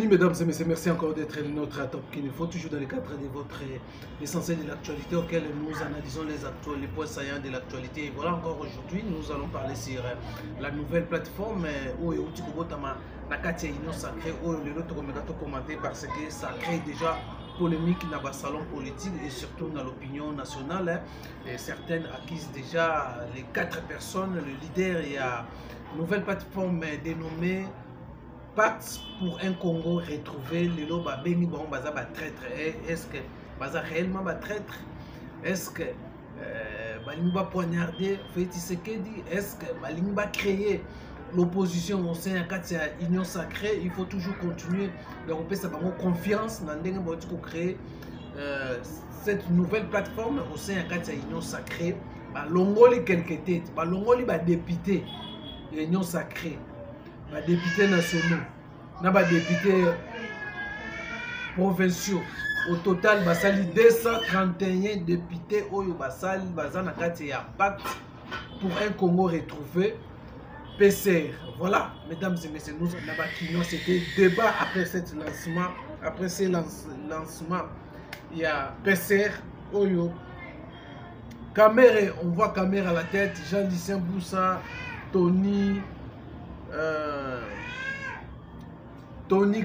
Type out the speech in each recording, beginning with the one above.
mesdames et messieurs, merci encore d'être notre top qu'il faut toujours dans le cadre de votre essentiel de l'actualité auquel nous analysons les points saillants de l'actualité. Et voilà, encore aujourd'hui, nous allons parler sur la nouvelle plateforme où Nakati Union Sacrée, où les autres commenter parce que ça crée déjà polémique dans le salon politique et surtout dans l'opinion nationale. Et certaines acquisent déjà les 4 personnes, le leader. Il y a une nouvelle plateforme dénommée Pacte pour un Congo retrouvé. Les lots Bengi bon baza ba traître. Est-ce que baza réellement ba traître? Est-ce que balingi ba poignarder Félix Tshisekedi? Est-ce que balingi ba créer l'opposition au sein de l'Union Sacrée? Il faut toujours continuer de repérer sa confiance dans le créer cette nouvelle plateforme au sein de l'Union Sacrée. Longoli quelques têtes, longoli ba député de l'Union Sacrée, ba députés nationaux, na ba députés provinciaux. Au total, basali 231 députés oyo basali bazana kati ya pacte pour un Congo retrouvé. PCR. Voilà, mesdames et messieurs, nous avons c'était débat après ce lancement. Après ce lancement, il y a PCR, Oyo, Caméra, on voit Caméra à la tête, Jean-Lucien Boussa, Tony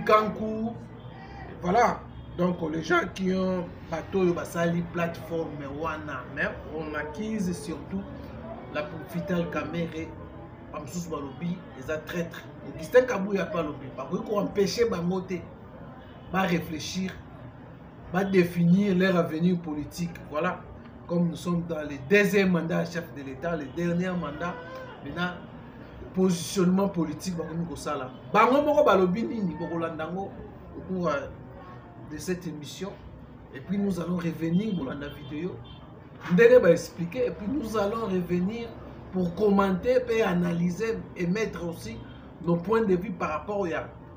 Kankou. Voilà, donc les gens qui ont bateau, basali plateforme, wana, mais on acquise surtout la profitale Caméra. Amsus balobi les traîtres. Augustin Kabou ya pas lobby. Parce qu'on empêcher bangote ba réfléchir, ba définir leur avenir politique. Voilà. Comme nous sommes dans le deuxième mandat chef de l'État, le dernier mandat, maintenant positionnement politique ba nous ça là. Bango moko balobi nini bokolandango au cours de cette émission et puis nous allons revenir pour la vidéo. Ndenge ba expliquer et puis nous allons revenir pour commenter, et analyser et mettre aussi nos points de vue par rapport aux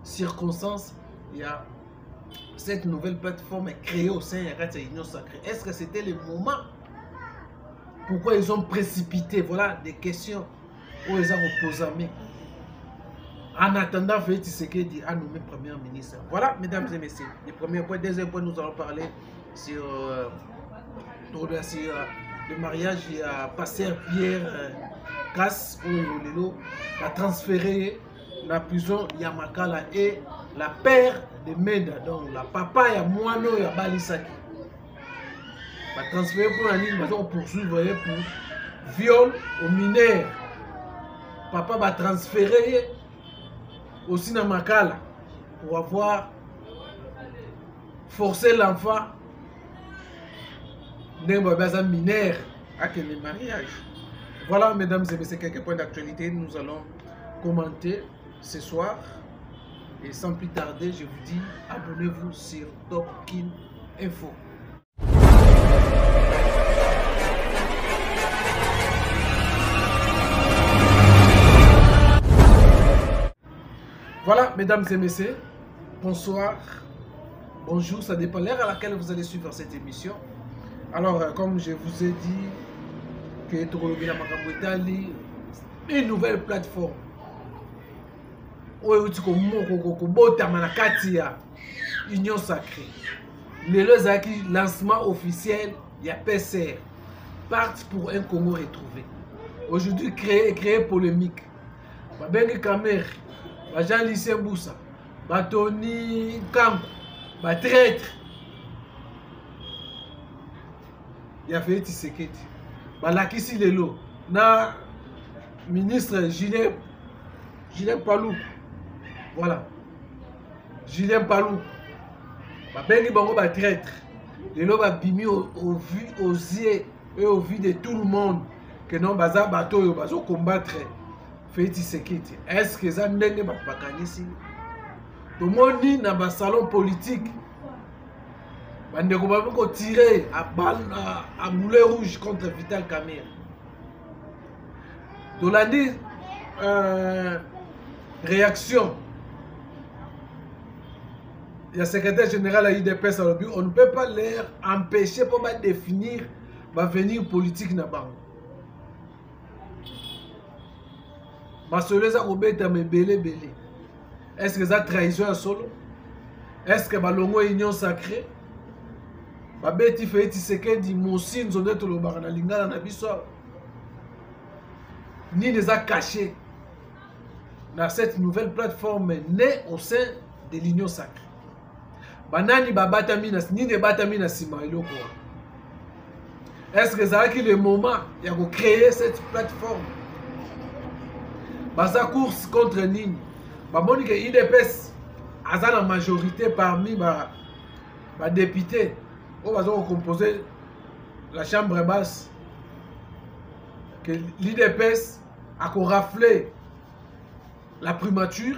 circonstances. Il y a cette nouvelle plateforme créée au sein de l'Union Sacrée. Est-ce que c'était le moment? Pourquoi ils ont précipité? Voilà des questions où ils ont opposé. En attendant, Félix Tshisekedi a nommé Premier ministre. Voilà, mesdames et messieurs, le premier point. Deuxième point, nous allons parler sur le mariage. Il y a Pasteur Pierre Casse Lelo a transféré la prison Yamakala et la père de Meda, donc la papa ya Moano ya Balisaki. Va transférer pour la ligne, on poursuit pour viol aux mineurs. Papa va transférer aussi dans Makala pour avoir forcé l'enfant d'un mineur à quel mariage. Voilà, mesdames et messieurs, quelques points d'actualité. Nous allons commenter ce soir. Et sans plus tarder, je vous dis, abonnez-vous sur Top Kin Info. Voilà, mesdames et messieurs, bonsoir, bonjour, ça dépend de l'heure à laquelle vous allez suivre cette émission. Alors, comme je vous ai dit, que une nouvelle plateforme Union Sacrée. Le lancement officiel, il y a PCR, Pacte pour un Congo retrouvé. Aujourd'hui, créer polémique. Bengi Caméra, Jean-Lucien Boussa, Tony Kankou, traître. Il y a Félix Tshisekedi. Balakisi lelo na ministre Julien Palou. Voilà, Julien Palou bengi bango ba traître lelo ba bimi aux yeux et au vu de tout le monde que non baza bato yo bazo combattre Félix Tshisekedi. Est-ce que ça ndenge ba bakanisi tout le monde na ba salon politique bandeko bako tirer à balle à boulet rouge contre Vital Kamerhe. Dolandi réaction. Il y a le secrétaire général à l'UDPS, on ne peut pas leur empêcher pour définir l'avenir politique na bango. Est-ce que ça trahison à solo? est-ce que balongo union sacrée babeti fait Tshisekedi mosi nzonde tolobaka na lingana na biso ni les a cachés dans cette nouvelle plateforme née au sein de l'union sacrée banani babatami na ni ne batami na sima iloko est-ce que ça a été le moment de créer cette plateforme baza course contre nini bamoni que IDPS a la majorité parmi les députés qui ont composé la chambre basse, que l'IDPS a raflé la primature.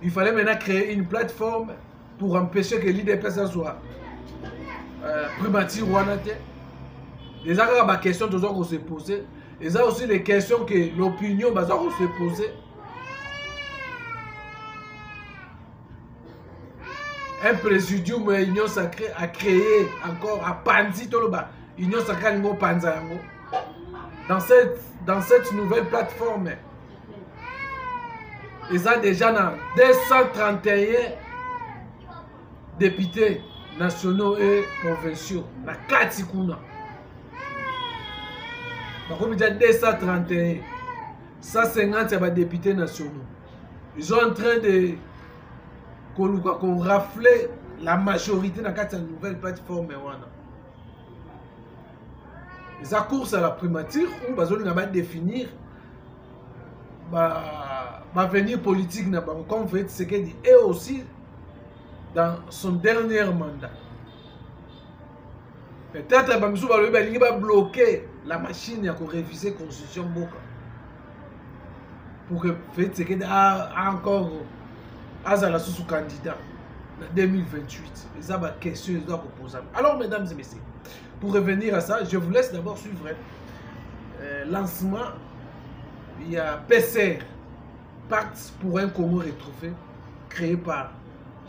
Il fallait maintenant créer une plateforme pour empêcher que l'IDPS soit primature. Les questions que nous se poser. Et ça aussi les questions que l'opinion va se poser. Un présidium Union Sacrée a créé encore à Panzi Toloba. Union Sacrée Ningo Panzango. Dans cette nouvelle plateforme, ils ont déjà 231 députés nationaux et provinciaux. La Katikuna. Donc, il y a 231. 150 députés nationaux. Ils sont en train de qu'on raflait la majorité dans cette nouvelle plateforme. Ils ont course à la primature où ils vont définir l'avenir politique comme fait Tshisekedi et aussi dans son dernier mandat. Peut-être qu'ils vont bloquer la machine pour réviser la constitution pour que Félix Tshisekedi a encore Azala sous candidat en 2028. Ils ont des questions, ils doivent poser. Alors, mesdames et messieurs, pour revenir à ça, je vous laisse d'abord suivre lancement. Il y a PCR, Pacte pour un Congo retrouvé, créé par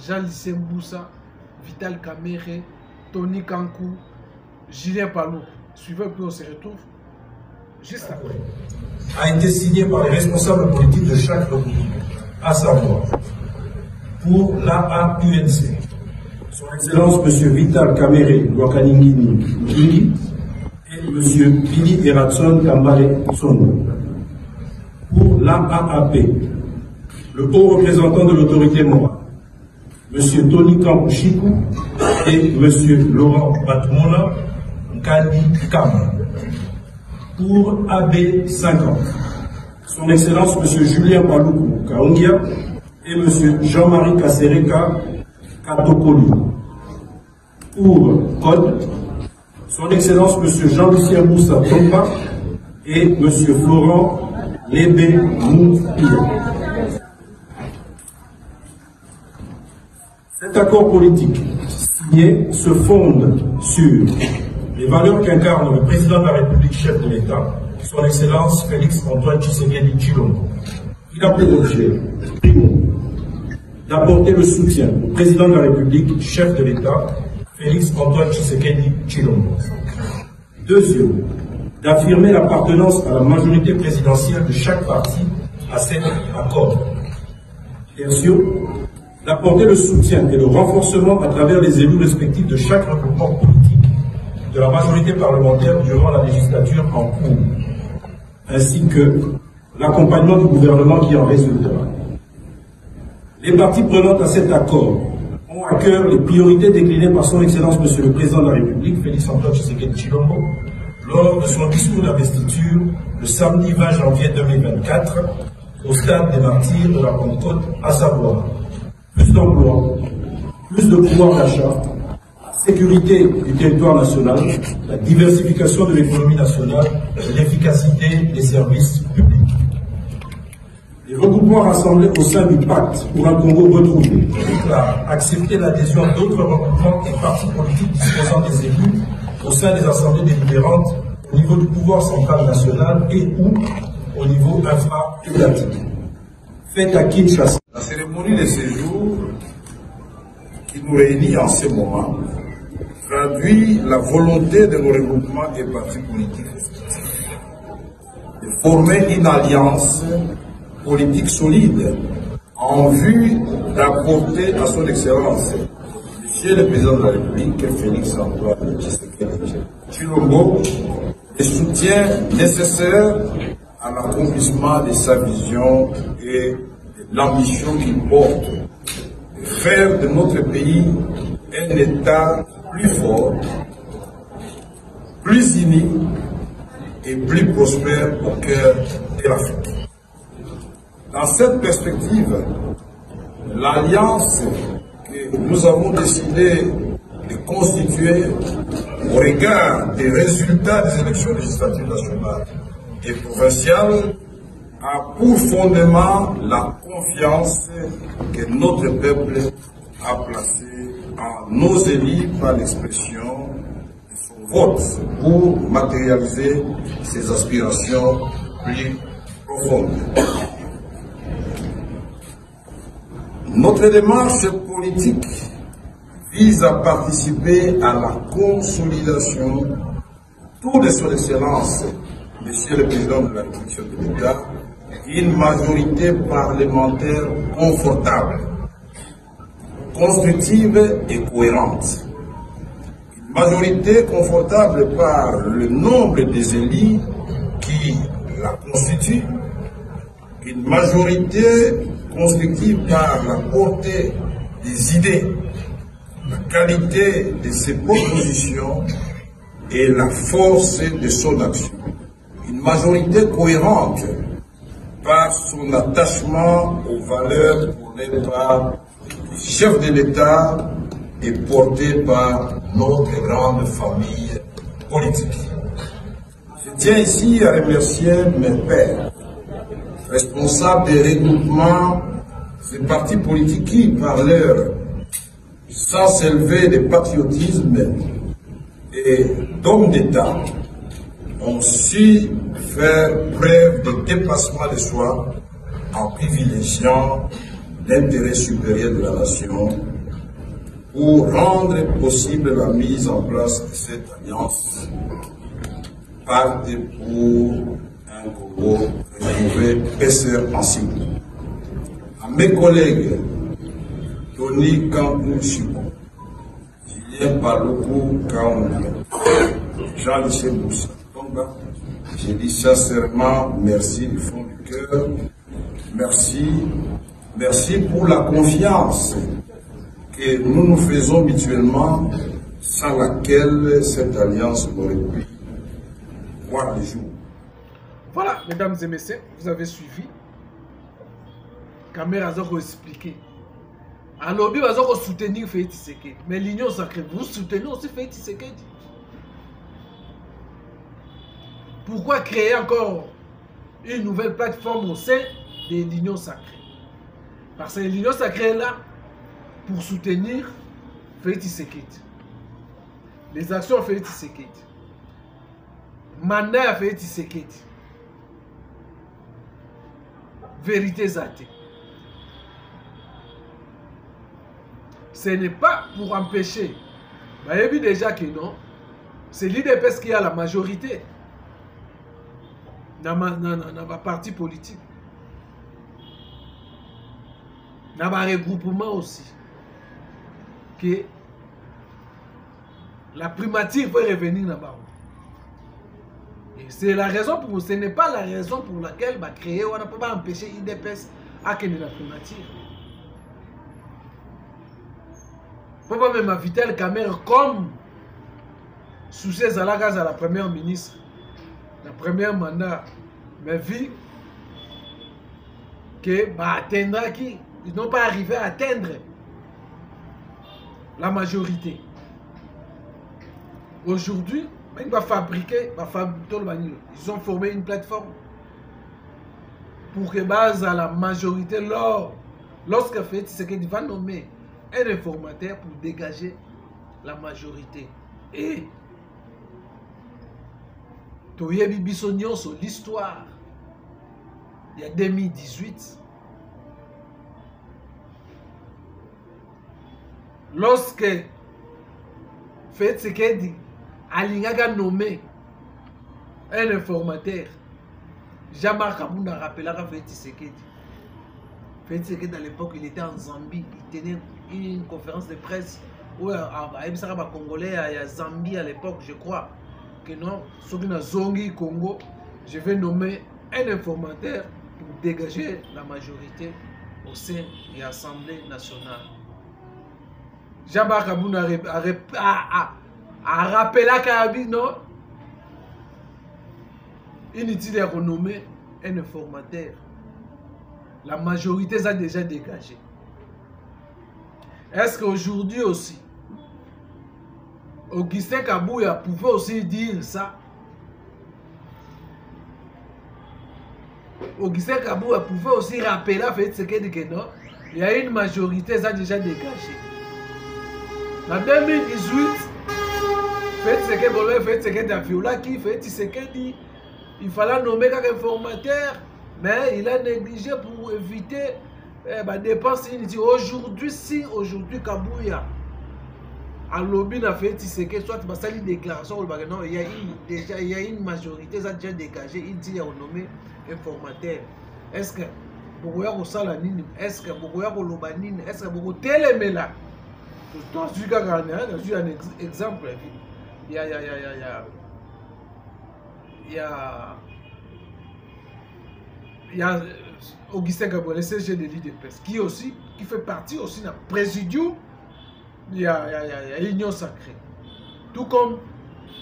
Jean-Lycée Mboussa, Vital Kamerhe, Tony Kankou, Julien Palou. Suivez, puis on se retrouve juste après. A été signé par les responsables politiques de chaque regroupement, à savoir pour l'AAUNC, Son Excellence M. Vital Kamerhe Lwakaningini et M. Billy Eratson Kambale Sono. Pour l'AAP, le haut représentant de l'autorité morale, M. Tony Kampuchiku et M. Laurent Batmola Nkani Kam. Pour AB 50, Son Excellence M. Julien Paloukou Kaongia et M. Jean-Marie Kasereka Katokoli. Pour Code, Son Excellence M. Jean-Lucien Moussa Tomba et M. Florent Lébé Moupia. Cet accord politique signé se fonde sur les valeurs qu'incarne le président de la République, chef de l'État, Son Excellence Félix Antoine Tshisekedi Tshilombo. Il a pour objet, primo, d'apporter le soutien au président de la République, chef de l'État, Félix Antoine Tshisekedi Tshilombo. Deuxième, d'affirmer l'appartenance à la majorité présidentielle de chaque parti à cet accord. Tertiaire, d'apporter le soutien et le renforcement à travers les élus respectifs de chaque regroupement politique de la majorité parlementaire durant la législature en cours, ainsi que l'accompagnement du gouvernement qui en résultera. Les parties prenantes à cet accord ont à cœur les priorités déclinées par Son Excellence Monsieur le Président de la République, Félix Antoine Tshisekedi Tshilombo, lors de son discours d'investiture le samedi 20 janvier 2024 au stade des martyrs de la Pentecôte, à savoir plus d'emplois, plus de pouvoir d'achat, sécurité du territoire national, la diversification de l'économie nationale et l'efficacité des services publics. Les regroupements rassemblés au sein du pacte pour un Congo retrouvé déclarent accepter l'adhésion d'autres regroupements et partis politiques disposant des élus au sein des assemblées délibérantes au niveau du pouvoir central national et ou au niveau infra-étatique. Faite à Kinshasa. La cérémonie de séjour qui nous réunit en ce moment traduit la volonté de nos regroupements et partis politiques de former une alliance politique solide en vue d'apporter à Son Excellence Monsieur le Président de la République, Félix Antoine Tshisekedi Tshilombo, le soutien nécessaire à l'accomplissement de sa vision et de l'ambition qu'il porte de faire de notre pays un État plus fort, plus uni et plus prospère au cœur de l'Afrique. Dans cette perspective, l'alliance que nous avons décidé de constituer au regard des résultats des élections législatives nationales et provinciales a pour fondement la confiance que notre peuple a placée en nos élus par l'expression de son vote pour matérialiser ses aspirations plus profondes. Notre démarche politique vise à participer à la consolidation tout de son excellence, Monsieur le Président de la République de l'État, une majorité parlementaire confortable, constructive et cohérente. Une majorité confortable par le nombre des élus qui la constituent, une majorité constructive par la portée des idées, la qualité de ses propositions et la force de son action. Une majorité cohérente par son attachement aux valeurs prônées par le chef de l'État et portées par notre grande famille politique. Je tiens ici à remercier mes pairs, responsables des regroupements, ces partis politiques qui, par leur sens élevé de patriotisme et d'hommes d'État, ont su faire preuve de dépassement de soi en privilégiant l'intérêt supérieur de la nation pour rendre possible la mise en place de cette alliance. Partent pour un Congo retrouvé paisseur en signe. À mes collègues, Tony Kampou-Chibon, Julien Paloukou Kaondi, Jean-Michel Moussa Tomba, je dis sincèrement merci du fond du cœur. Merci pour la confiance que nous nous faisons mutuellement, sans laquelle cette alliance n'aurait pu voir le jour. Voilà, mesdames et messieurs, vous avez suivi. Caméra Zoko expliqué. En lobby, vous allez soutenir Félix Tshisekedi. Mais l'Union sacrée, vous soutenez aussi Félix Tshisekedi. Pourquoi créer encore une nouvelle plateforme au sein de l'Union sacrée? Parce que l'Union sacrée est là pour soutenir Félix Tshisekedi. Les actions de Félix Tshisekedi. Mandat à Félix Tshisekedi. Vérité Zate. Ce n'est pas pour empêcher. Vous avez vu déjà que non. C'est l'IDPS qui a la majorité dans ma parti politique. Dans ma regroupement aussi. Que la primature va revenir là-bas. C'est la raison pour ce n'est pas la raison pour laquelle on a créé, on ne peut pas empêcher l'IDPS à créer la primature. On ne peut pas même inviter le caméra comme sous ces alagas à la première ministre, la première mandat, mais vu que atteindra qui ils n'ont pas arrivé à atteindre la majorité. Aujourd'hui, ils vont fabriquer, ils ont formé une plateforme pour que base à la majorité, lorsque Félix Tshisekedi va nommer un informateur pour dégager la majorité. Et Toyebi Bissonio sur l'histoire, il y a 2018, lorsque Félix Tshisekedi Alingaga nommé un informateur, Jean-Marc Kabounda rappellera Félix Tshisekedi. Félix Tshisekedi à l'époque il était en Zambie, il tenait une conférence de presse les Congolais à Zambie à l'époque, je crois que non, ceux qui ont zongi Congo, je vais nommer un informateur pour dégager la majorité au sein de l'Assemblée nationale. Jean-Marc Aboun a rappelé à Kabi, non? Inutile de renommer un informateur. La majorité a déjà dégagé. Est-ce qu'aujourd'hui aussi, Augustin Kabouya pouvait aussi dire ça? Augustin Kabouya pouvait aussi rappeler à Félix Tshisekedi que non, il y a une majorité qui a déjà dégagé. En 2018, Félix Tshisekedi a violé qui Félix Tshisekedi, il fallait nommer quelques informateurs, mais il a négligé pour éviter les dépenses inutiles. Aujourd'hui, Kabouya a lobby n'a fait Tshisekedi, soit parce qu'il déclaration, non, il y a une majorité qui a déjà dégagé, il dit à nommer informateur. Est-ce que beaucoup ya kosala nini? Est-ce que beaucoup ya koloba nini? Est-ce que beaucoup telemela? Toi tu gagnes un exemple. Il y a Augustin Kabouya, le CG de l'IDPS, qui fait partie aussi d'un présidium. Il y a l'Union sacrée. Tout comme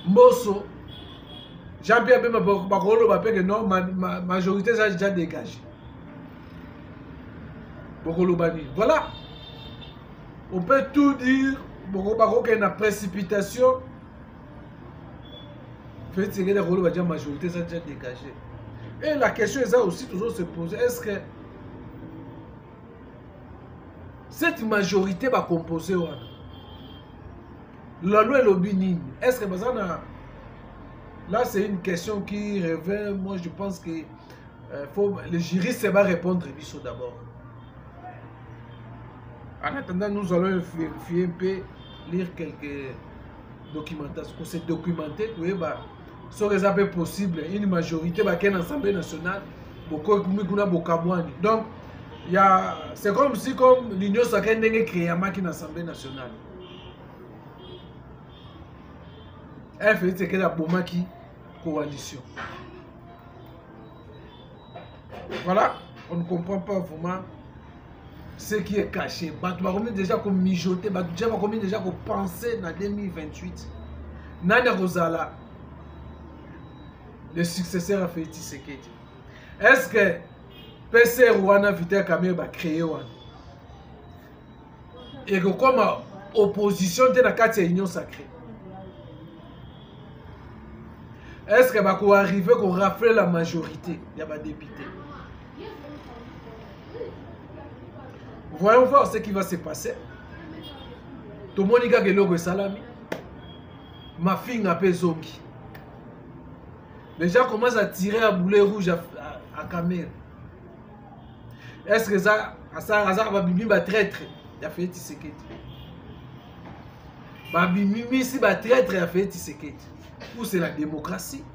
Mosso, Jean-Pierre Bemba Bakolo Bapé que non, ma majorité a déjà dégagé. Bokolo Bani. Voilà. On peut tout dire. Bokolo qu'il y a une précipitation. Fait que la majorité a déjà dégagé. Et la question est aussi toujours se poser. Est-ce que cette majorité va composer la loi est l'obinine? Est-ce que là c'est une question qui revient? Moi je pense que le juriste va répondre d'abord. En attendant, nous allons vérifier un peu, lire quelques documentations, pour se documenter, oui, ce qui est possible, une majorité qui est dans l'Assemblée nationale, donc c'est comme si l'Union sacrée n'est créée dans l'Assemblée nationale. Elle fait ce qu'elle a pour qui coalition. Voilà, on ne comprend pas vraiment ce qui est caché. Combien déjà qu'on mijoter, combien déjà qu'on penser dans 2028. Nana Rosala, le successeur a fait Tshisekedi. Est-ce que PC Rwanda Vital Kamerhe va créer Rwanda? Et que comme opposition de la carte Union sacrée. Est-ce que va arriver qu'on rafle la majorité? Il y a des députés. Voyons voir ce qui va se passer. Tout le monde a dit que salami. Ma fille n'a pas zongi. Les gens commencent à tirer à boulet rouge à Kamerhe. Est-ce que ça va bimbi traître? Il a fait Tshisekedi. Bimbi si traître, il a fait Tshisekedi. Ou c'est la démocratie.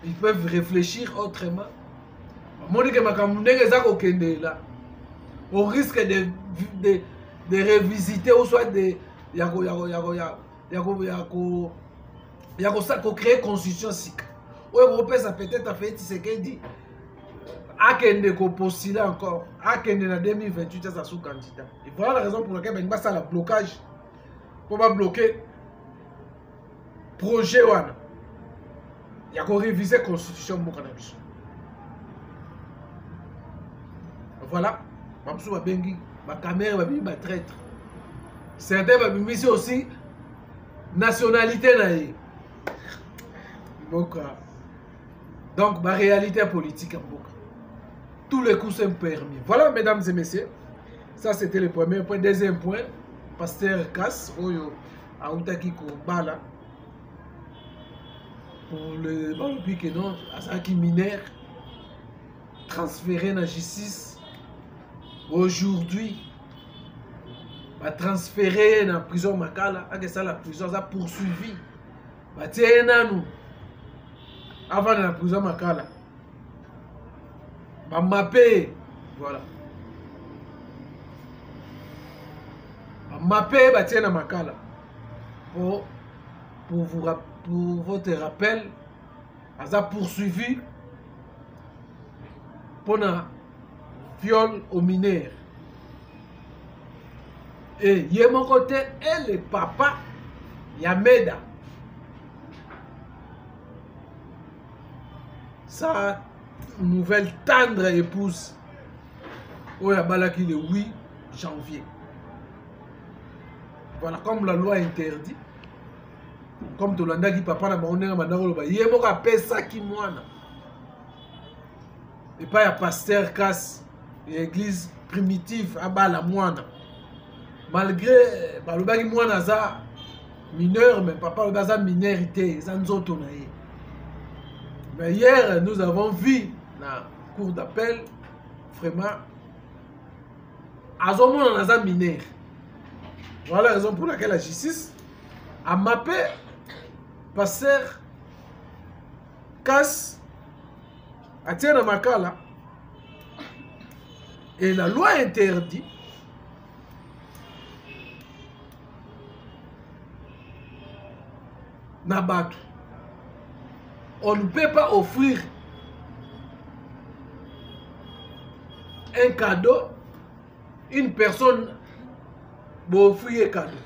Ils peuvent réfléchir autrement. Au risque de revisiter ou soit de créer constitution SIC. Ou ça peut-être fait Tshisekedi. Akende ko postuler encore. Akende en 2028 ça sous candidat. Et voilà la raison pour laquelle il y a un blocage. Pour pas bloquer projet wana. Il y a qu'on réviser la constitution de cannabis. Voilà. Mamsou va bengi, ma caméra va bien traître. Certains va bien aussi nationalité naïe. Donc ma réalité politique en Boka. Tous les coups sont permis. Voilà, mesdames et messieurs. Ça c'était le premier point. Deuxième point, Pasteur Kass, Oyo, Aoutaki Kourbala. Pour le pique non, Azaki mineur, transféré dans la justice. Aujourd'hui, va transférer dans la prison Makala, avec ça la prison a poursuivi. Va tirer nous avant dans la prison Makala. Va mapper, voilà. Mappé Batiena Makala. Pour votre rappel, elle a poursuivi pour un viol aux mineurs. Et il y a mon côté, et le papa, Yameda. Sa nouvelle tendre épouse, où il y a balaki le 8 janvier. Voilà, comme la loi interdit, comme tout le monde qui papa n'a pas honné, il y a mon rappel ça qui moine. Et pas un pasteur casse l'église primitive à Bala Moine. Malgré le bagi moine ça mineur, mais papa le baza minorité, ça nous autres. Mais hier, nous avons vu dans la cour d'appel, vraiment, à ce moment, on a un mineur. Voilà la raison pour laquelle la justice a mappé pasteur casse à Tiana Makala. Et la loi interdit Nabatou. On ne peut pas offrir un cadeau, une personne pour offrir un cadeau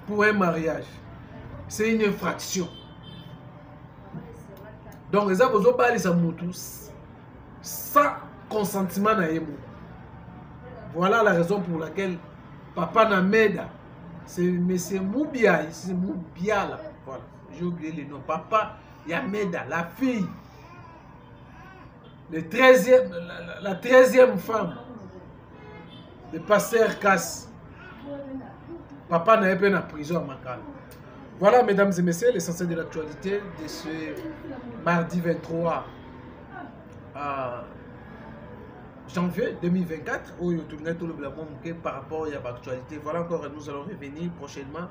pour un mariage. C'est une infraction. Donc, les gens ont parlé sans consentement naïmo. Voilà la raison pour laquelle Papa Nameda, c'est M. Moubia, c'est Moubia là. Voilà, j'ai oublié le nom. Papa Yameda, la fille, la 13e femme de pasteur Casse. Papa n'a pas en prison à Makala. Voilà, mesdames et messieurs, l'essentiel de l'actualité de ce mardi 23 janvier 2024, où il y a tout le blabon par rapport à l'actualité. Voilà, encore, nous allons revenir prochainement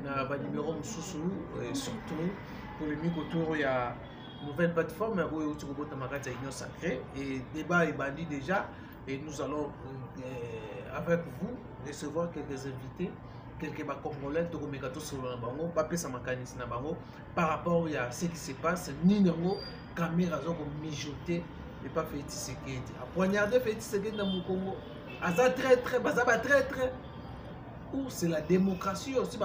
dans le numéro Moussoussou, et surtout pour le mieux autour, il y a une nouvelle plateforme où il y a Union Sacrée et débat est banni déjà. Et nous allons, avec vous, recevoir quelques invités. Quelques Congolais, par rapport à ce qui se passe, ni nango caméra mijoté et pas fait sécurité. À poignarder fait sécurité dans mon Congo. Aza très ou c'est la démocratie aussi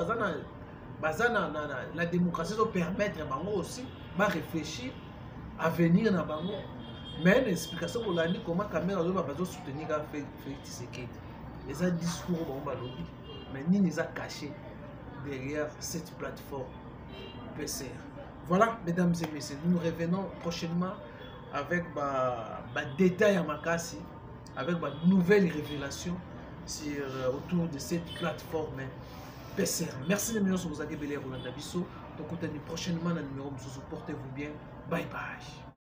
la démocratie doit permettre bango aussi de réfléchir à venir dans bango. Mais une explication pour l'année comment caméra doit soutenir fait sécurité. Les discours bon lobby. Mais ni les a cachés derrière cette plateforme PCR. Voilà, mesdames et messieurs, nous revenons prochainement avec des détails à Makassi, avec de nouvelles révélations autour de cette plateforme PCR. Merci les millions sur vous avez belé pour notre abisso. Donc, on prochainement dans le numéro, portez-vous bien. Bye bye.